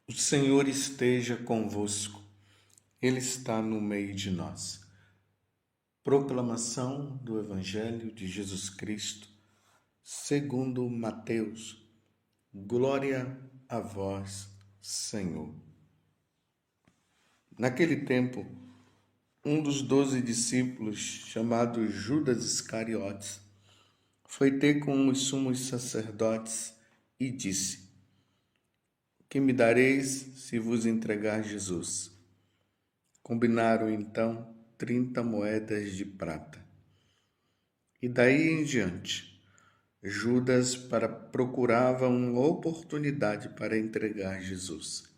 O Senhor esteja convosco, Ele está no meio de nós. Proclamação do Evangelho de Jesus Cristo, segundo Mateus. Glória a vós, Senhor. Naquele tempo, um dos 12 discípulos, chamado Judas Iscariotes, foi ter com os sumos sacerdotes e disse: Que me dareis se vos entregar Jesus? Combinaram então 30 moedas de prata. E daí em diante, Judas procurava uma oportunidade para entregar Jesus.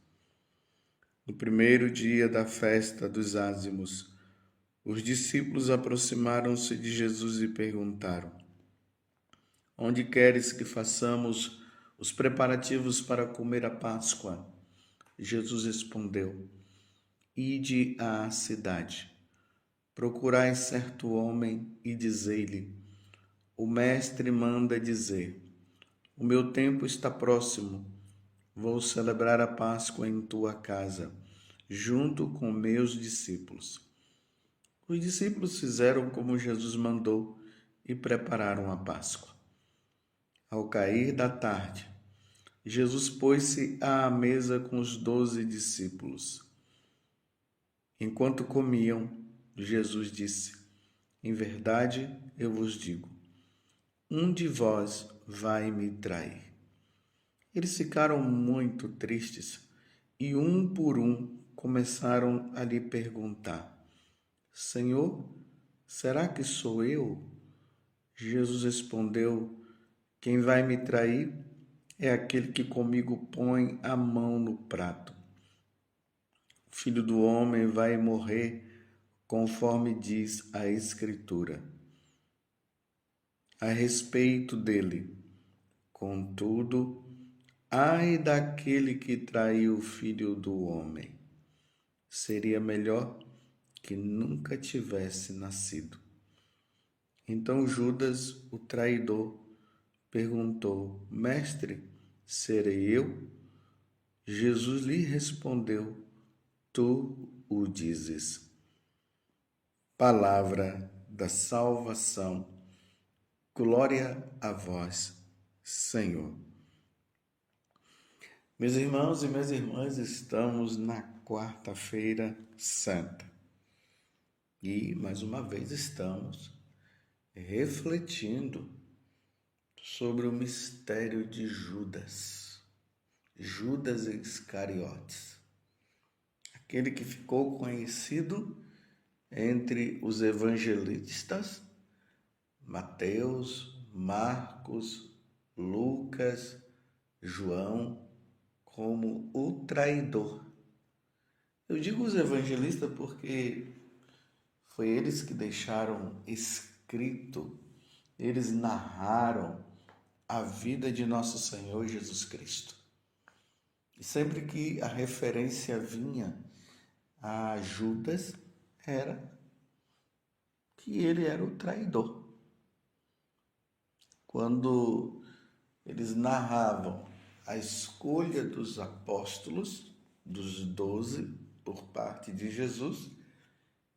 No primeiro dia da festa dos ázimos, os discípulos aproximaram-se de Jesus e perguntaram: Onde queres que façamos os preparativos para comer a Páscoa? Jesus respondeu: Ide à cidade. Procurai certo homem e dizei-lhe: O mestre manda dizer: O meu tempo está próximo. Vou celebrar a Páscoa em tua casa, junto com meus discípulos. Os discípulos fizeram como Jesus mandou e prepararam a Páscoa. Ao cair da tarde, Jesus pôs-se à mesa com os 12 discípulos. Enquanto comiam, Jesus disse: Em verdade, eu vos digo, um de vós vai me trair. Eles ficaram muito tristes e um por um começaram a lhe perguntar: Senhor, será que sou eu? Jesus respondeu: Quem vai me trair é aquele que comigo põe a mão no prato. O Filho do homem vai morrer conforme diz a Escritura a respeito dele. Contudo, ai daquele que traiu o Filho do homem. Seria melhor que nunca tivesse nascido. Então Judas, o traidor, perguntou: Mestre, serei eu? Jesus lhe respondeu: Tu o dizes. Palavra da salvação. Glória a vós, Senhor. Meus irmãos e minhas irmãs, estamos na quarta-feira santa e mais uma vez estamos refletindo sobre o mistério de Judas, Judas Iscariotes, aquele que ficou conhecido entre os evangelistas Mateus, Marcos, Lucas, João, como o traidor. Eu digo os evangelistas porque foi eles que deixaram escrito, eles narraram a vida de nosso Senhor Jesus Cristo. E sempre que a referência vinha a Judas, era que ele era o traidor. Quando eles narravam a escolha dos apóstolos, dos 12, por parte de Jesus,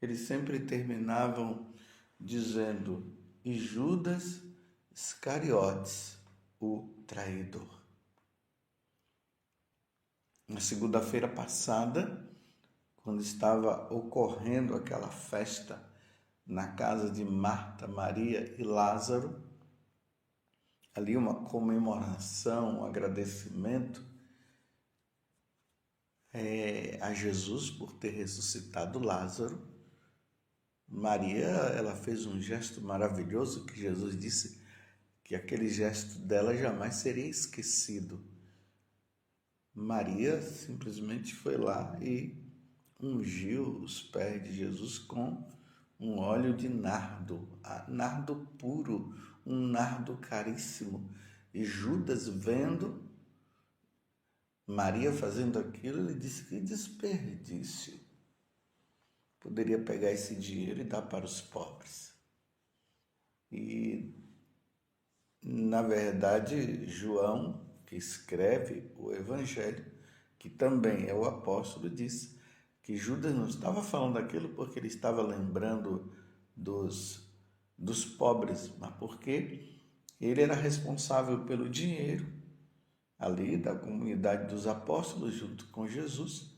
eles sempre terminavam dizendo: e Judas Iscariotes, o traidor. Na segunda-feira passada, quando estava ocorrendo aquela festa na casa de Marta, Maria e Lázaro, ali uma comemoração, um agradecimento a Jesus por ter ressuscitado Lázaro. Maria, ela fez um gesto maravilhoso que Jesus disse que aquele gesto dela jamais seria esquecido. Maria simplesmente foi lá e ungiu os pés de Jesus com um óleo de nardo, nardo puro, um nardo caríssimo. E Judas, vendo Maria fazendo aquilo, ele disse: que desperdício. Poderia pegar esse dinheiro e dar para os pobres. E, na verdade, João, que escreve o Evangelho, que também é o apóstolo, disse que Judas não estava falando aquilo porque ele estava lembrando dos pobres, mas porque ele era responsável pelo dinheiro ali da comunidade dos apóstolos junto com Jesus,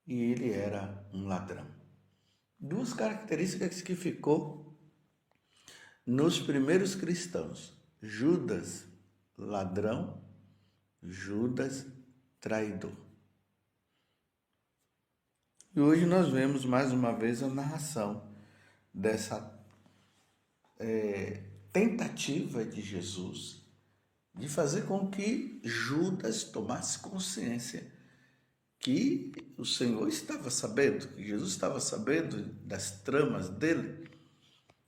e ele era um ladrão. Duas características que ficou nos primeiros cristãos: Judas, ladrão; Judas, traidor. E hoje nós vemos mais uma vez a narração dessa tentativa de Jesus de fazer com que Judas tomasse consciência que o Senhor estava sabendo, que Jesus estava sabendo das tramas dele.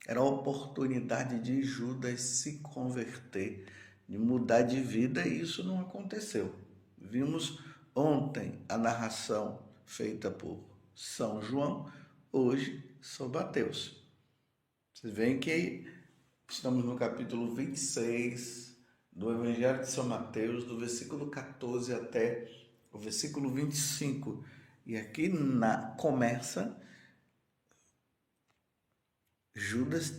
Era a oportunidade de Judas se converter, de mudar de vida, e isso não aconteceu. Vimos ontem a narração feita por São João, hoje São Mateus. Vocês veem que estamos no capítulo 26 do Evangelho de São Mateus, do versículo 14 até o versículo 25. E aqui começa Judas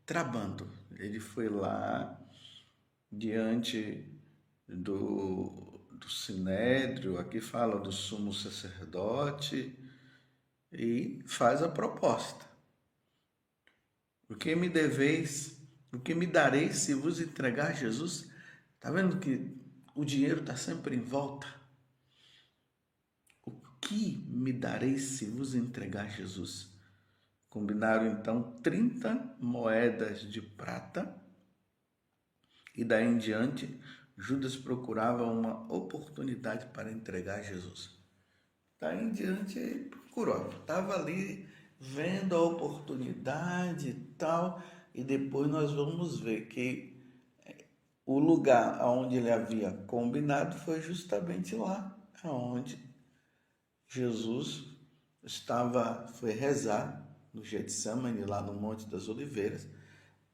trabando. Ele foi lá diante do sinédrio, aqui fala do sumo sacerdote, e faz a proposta. O que me deveis, o que me dareis se vos entregar Jesus? Está vendo que o dinheiro está sempre em volta? O que me dareis se vos entregar Jesus? Combinaram então 30 moedas de prata, e daí em diante Judas procurava uma oportunidade para entregar Jesus. Daí em diante ele procurou, estava ali vendo a oportunidade e tal, e depois nós vamos ver que o lugar onde ele havia combinado foi justamente lá onde Jesus foi rezar no Getsemane, lá no Monte das Oliveiras,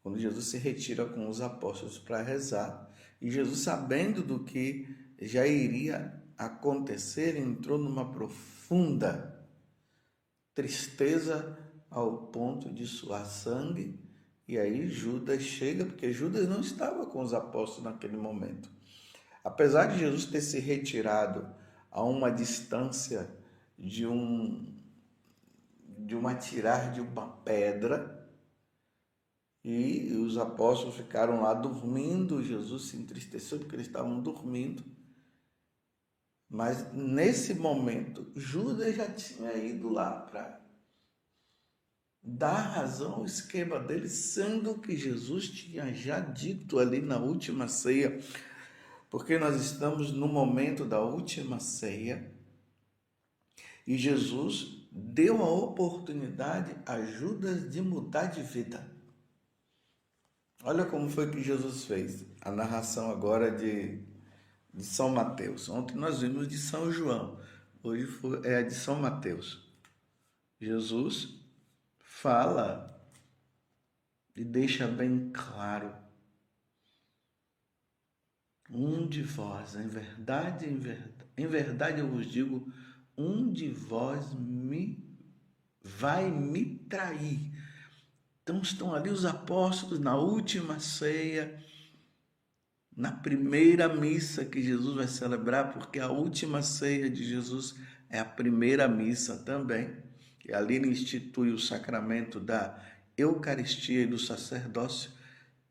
quando Jesus se retira com os apóstolos para rezar. E Jesus, sabendo do que já iria acontecer, entrou numa profunda tristeza ao ponto de suar sangue. E aí Judas chega, porque Judas não estava com os apóstolos naquele momento. Apesar de Jesus ter se retirado a uma distância de um atirar de uma pedra, e os apóstolos ficaram lá dormindo. Jesus se entristeceu porque eles estavam dormindo. Mas nesse momento, Judas já tinha ido lá para dar razão ao esquema dele, sendo que Jesus tinha já dito ali na última ceia, porque nós estamos no momento da última ceia, e Jesus deu a oportunidade a Judas de mudar de vida. Olha como foi que Jesus fez. A narração agora de São Mateus. Ontem nós vimos de São João, hoje é a de São Mateus. Jesus fala e deixa bem claro: um de vós, em verdade eu vos digo, um de vós vai me trair. Então estão ali os apóstolos na última ceia, na primeira missa que Jesus vai celebrar, porque a última ceia de Jesus é a primeira missa também. E ali ele institui o sacramento da Eucaristia e do sacerdócio.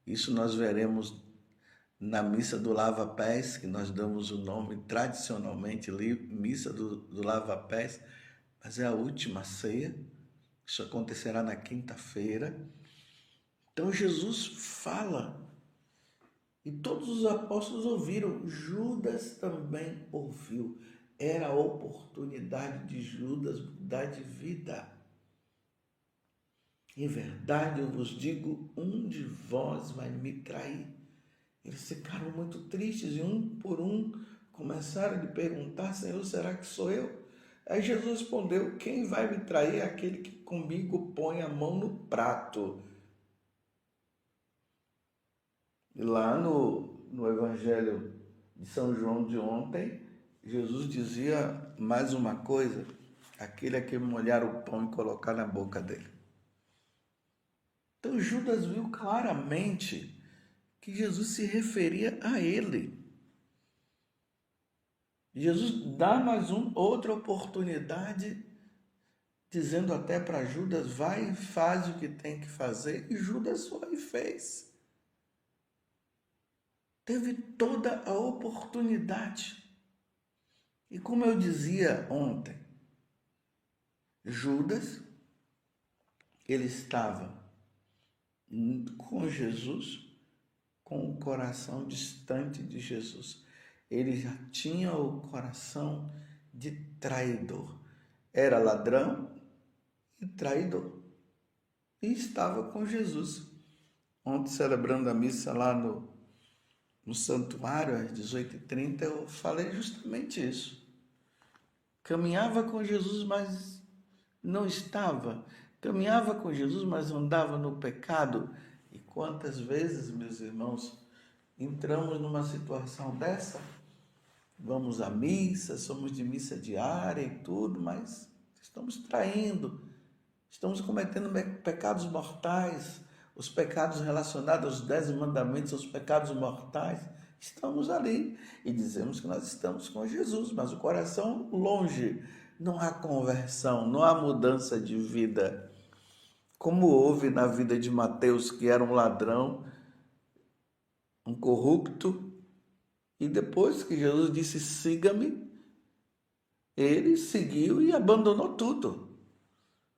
Isso nós veremos na missa do lava-pés, que nós damos o nome tradicionalmente ali, missa do lava-pés, mas é a última ceia. Isso acontecerá na quinta-feira. Então Jesus fala, e todos os apóstolos ouviram, Judas também ouviu. Era a oportunidade de Judas mudar de vida. Em verdade eu vos digo, um de vós vai me trair. Eles ficaram muito tristes, e um por um começaram a lhe perguntar: Senhor, será que sou eu? Aí Jesus respondeu: quem vai me trair é aquele que comigo põe a mão no prato. E lá no Evangelho de São João de ontem, Jesus dizia mais uma coisa: aquele a que molhar o pão e colocar na boca dele. Então Judas viu claramente que Jesus se referia a ele. Jesus dá mais outra oportunidade, dizendo até para Judas: vai e faz o que tem que fazer. E Judas foi e fez. Teve toda a oportunidade. E como eu dizia ontem, Judas, ele estava com Jesus, com o coração distante de Jesus. Ele já tinha o coração de traidor. Era ladrão e traidor. E estava com Jesus. Ontem, celebrando a missa lá no santuário, às 18h30, eu falei justamente isso. Caminhava com Jesus, mas não estava. Caminhava com Jesus, mas andava no pecado. E quantas vezes, meus irmãos, entramos numa situação dessa? Vamos à missa, somos de missa diária e tudo, mas estamos traindo, estamos cometendo pecados mortais, os pecados relacionados aos 10 mandamentos, os pecados mortais. Estamos ali e dizemos que nós estamos com Jesus, mas o coração longe. Não há conversão, não há mudança de vida. Como houve na vida de Mateus, que era um ladrão, um corrupto, e depois que Jesus disse: siga-me, ele seguiu e abandonou tudo.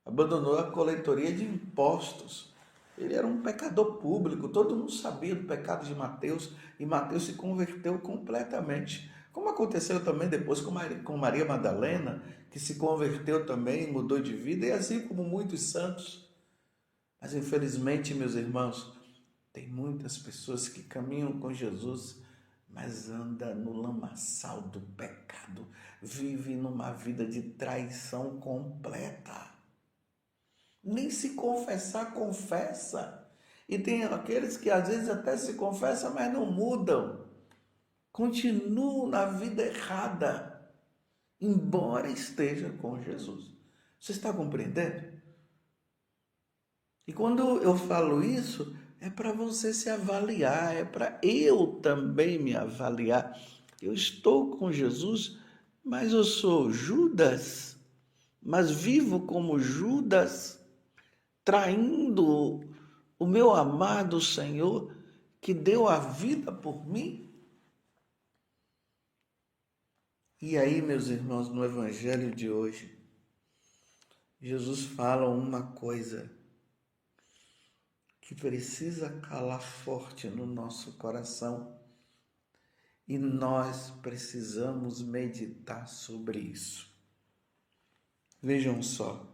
Abandonou a coletoria de impostos. Ele era um pecador público, todo mundo sabia do pecado de Mateus, e Mateus se converteu completamente. Como aconteceu também depois com Maria Madalena, que se converteu também, mudou de vida, e assim como muitos santos. Mas infelizmente, meus irmãos, tem muitas pessoas que caminham com Jesus, mas anda no lamaçal do pecado, vive numa vida de traição completa. Nem se confessar, confessa. E tem aqueles que às vezes até se confessam, mas não mudam. Continuam na vida errada, embora esteja com Jesus. Você está compreendendo? E quando eu falo isso, é para você se avaliar, é para eu também me avaliar. Eu estou com Jesus, mas eu sou Judas, mas vivo como Judas, traindo o meu amado Senhor que deu a vida por mim. E aí, meus irmãos, no Evangelho de hoje, Jesus fala uma coisa que precisa calar forte no nosso coração e nós precisamos meditar sobre isso. Vejam só,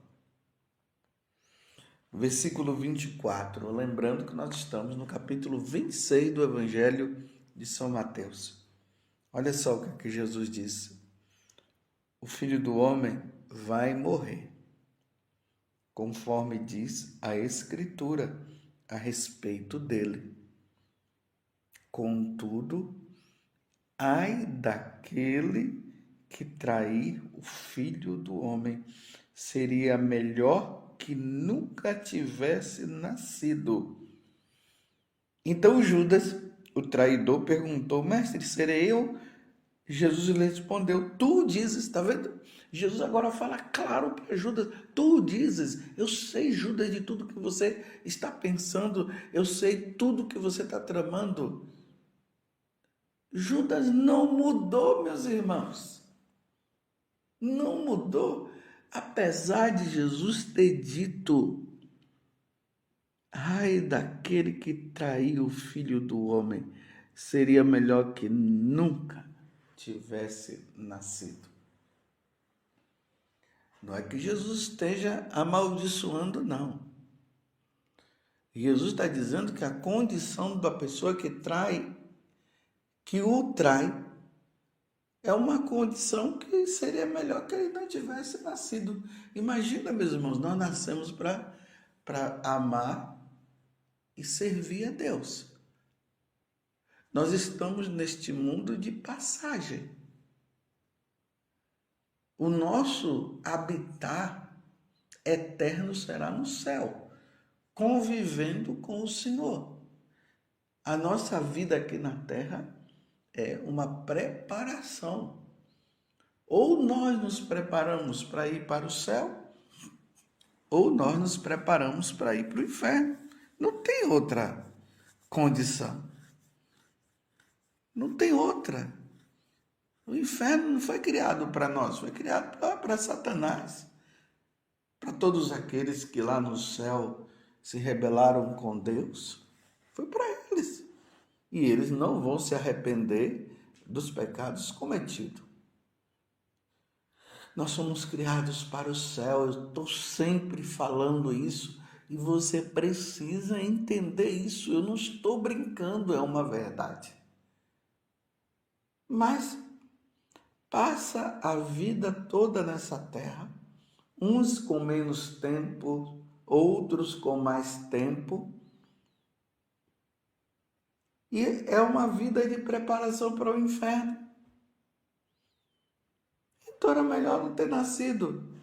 versículo 24, lembrando que nós estamos no capítulo 26 do Evangelho de São Mateus. Olha só o que Jesus disse: o Filho do Homem vai morrer, conforme diz a Escritura a respeito dele. Contudo, ai daquele que trair o Filho do Homem, seria melhor que nunca tivesse nascido. Então Judas, o traidor, perguntou: mestre, serei eu? Jesus lhe respondeu: tu dizes. Está vendo? Jesus agora fala claro para Judas: tu dizes. Eu sei, Judas, de tudo que você está pensando, eu sei tudo que você está tramando. Judas não mudou, meus irmãos. Não mudou. Apesar de Jesus ter dito: ai daquele que traiu o Filho do Homem, seria melhor que nunca tivesse nascido. Não é que Jesus esteja amaldiçoando, não. Jesus está dizendo que a condição da pessoa que trai, que o trai, é uma condição que seria melhor que ele não tivesse nascido. Imagina, meus irmãos, nós nascemos para amar e servir a Deus. Nós estamos neste mundo de passagem. O nosso habitat eterno será no céu, convivendo com o Senhor. A nossa vida aqui na terra é uma preparação. Ou nós nos preparamos para ir para o céu, ou nós nos preparamos para ir para o inferno. Não tem outra condição. Não tem outra. O inferno não foi criado para nós, foi criado para Satanás. Para todos aqueles que lá no céu se rebelaram com Deus, foi para eles. E eles não vão se arrepender dos pecados cometidos. Nós somos criados para o céu, eu estou sempre falando isso e você precisa entender isso. Eu não estou brincando, é uma verdade. Mas passa a vida toda nessa terra, uns com menos tempo, outros com mais tempo. E é uma vida de preparação para o inferno. Então era melhor não ter nascido.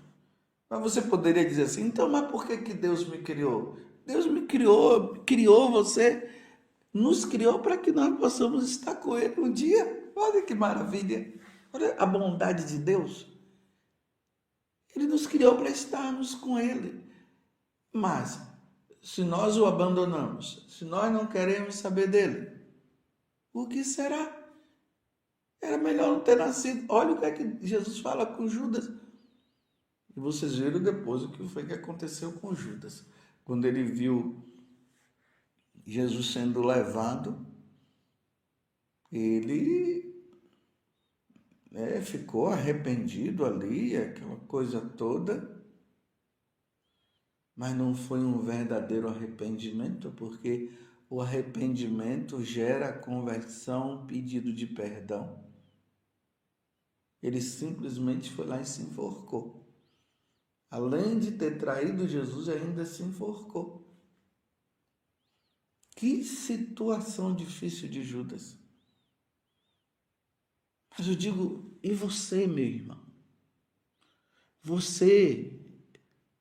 Mas você poderia dizer assim, então, mas por que Deus me criou? Deus me criou você, nos criou para que nós possamos estar com Ele um dia. Olha que maravilha. Olha a bondade de Deus. Ele nos criou para estarmos com Ele. Mas, se nós o abandonamos, se nós não queremos saber dele, o que será? Era melhor não ter nascido. Olha o que é que Jesus fala com Judas. E vocês viram depois o que foi que aconteceu com Judas. Quando ele viu Jesus sendo levado, ele ficou arrependido ali, aquela coisa toda. Mas não foi um verdadeiro arrependimento, porque o arrependimento gera conversão, pedido de perdão. Ele simplesmente foi lá e se enforcou. Além de ter traído Jesus, ainda se enforcou. Que situação difícil de Judas. Mas eu digo, e você, meu irmão? Você,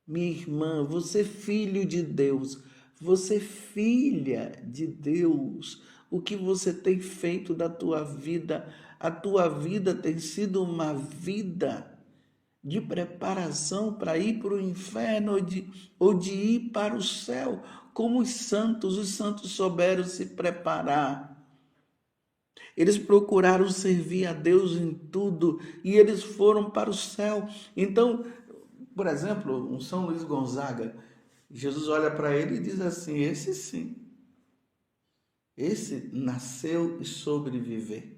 minha irmã, você filho de Deus, você filha de Deus, o que você tem feito da tua vida? A tua vida tem sido uma vida de preparação para ir para o inferno ou de ir para o céu, como os santos souberam se preparar. Eles procuraram servir a Deus em tudo e eles foram para o céu. Então, por exemplo, um São Luís Gonzaga, Jesus olha para ele e diz assim, esse sim, esse nasceu e sobreviveu.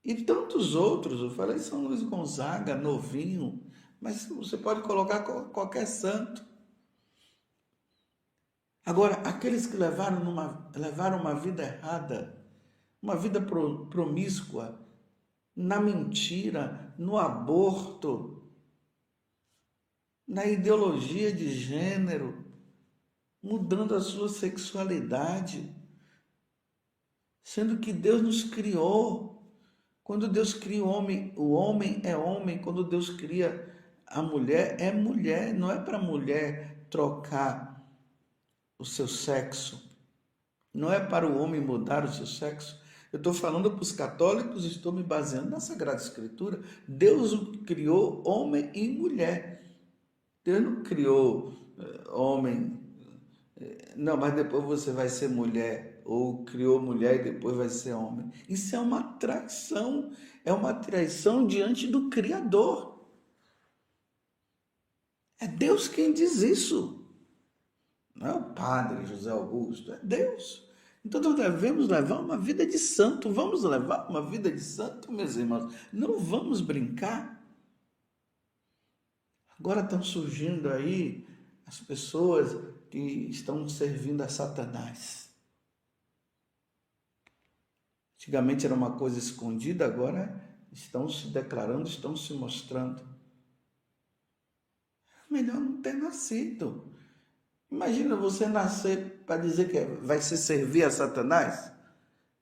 E tantos outros, eu falei São Luís Gonzaga, novinho, mas você pode colocar qualquer santo. Agora, aqueles que levaram uma vida errada, uma vida promíscua, na mentira, no aborto, na ideologia de gênero, mudando a sua sexualidade, sendo que Deus nos criou. Quando Deus cria o homem é homem. Quando Deus cria a mulher, é mulher. Não é para a mulher trocar o seu sexo. Não é para o homem mudar o seu sexo. Eu estou falando para os católicos, estou me baseando na Sagrada Escritura. Deus criou homem e mulher. Deus não criou homem. Não, mas depois você vai ser mulher. Ou criou mulher e depois vai ser homem. Isso é uma traição diante do Criador. É Deus quem diz isso. Não é o padre José Augusto, é Deus. Então nós devemos levar uma vida de santo. Vamos levar uma vida de santo, meus irmãos. Não vamos brincar. Agora estão surgindo aí as pessoas que estão servindo a Satanás. Antigamente era uma coisa escondida, agora estão se declarando, estão se mostrando. Melhor não ter nascido. Imagina você nascer para dizer que vai se servir a Satanás.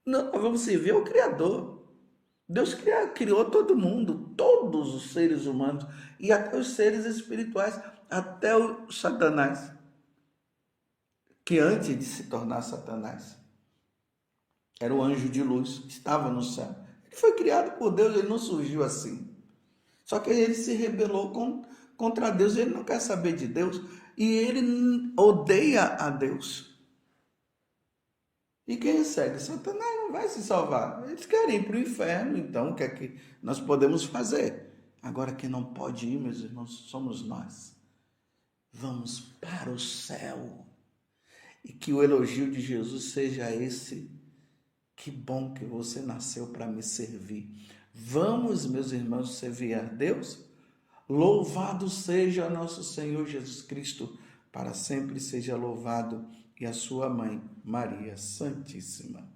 Não, nós vamos servir ao Criador. Deus criou todo mundo todos os seres humanos e até os seres espirituais, até o Satanás, que antes de se tornar Satanás, era o anjo de luz, estava no céu. Ele foi criado por Deus, ele não surgiu assim. Só que ele se rebelou contra Deus, ele não quer saber de Deus e ele odeia a Deus. E quem segue Satanás não vai se salvar. Eles querem ir para o inferno, então o que é que nós podemos fazer? Agora quem não pode ir, meus irmãos, somos nós. Vamos para o céu. E que o elogio de Jesus seja esse: que bom que você nasceu para me servir. Vamos, meus irmãos, servir a Deus? Louvado seja nosso Senhor Jesus Cristo, para sempre seja louvado, e a sua mãe, Maria Santíssima.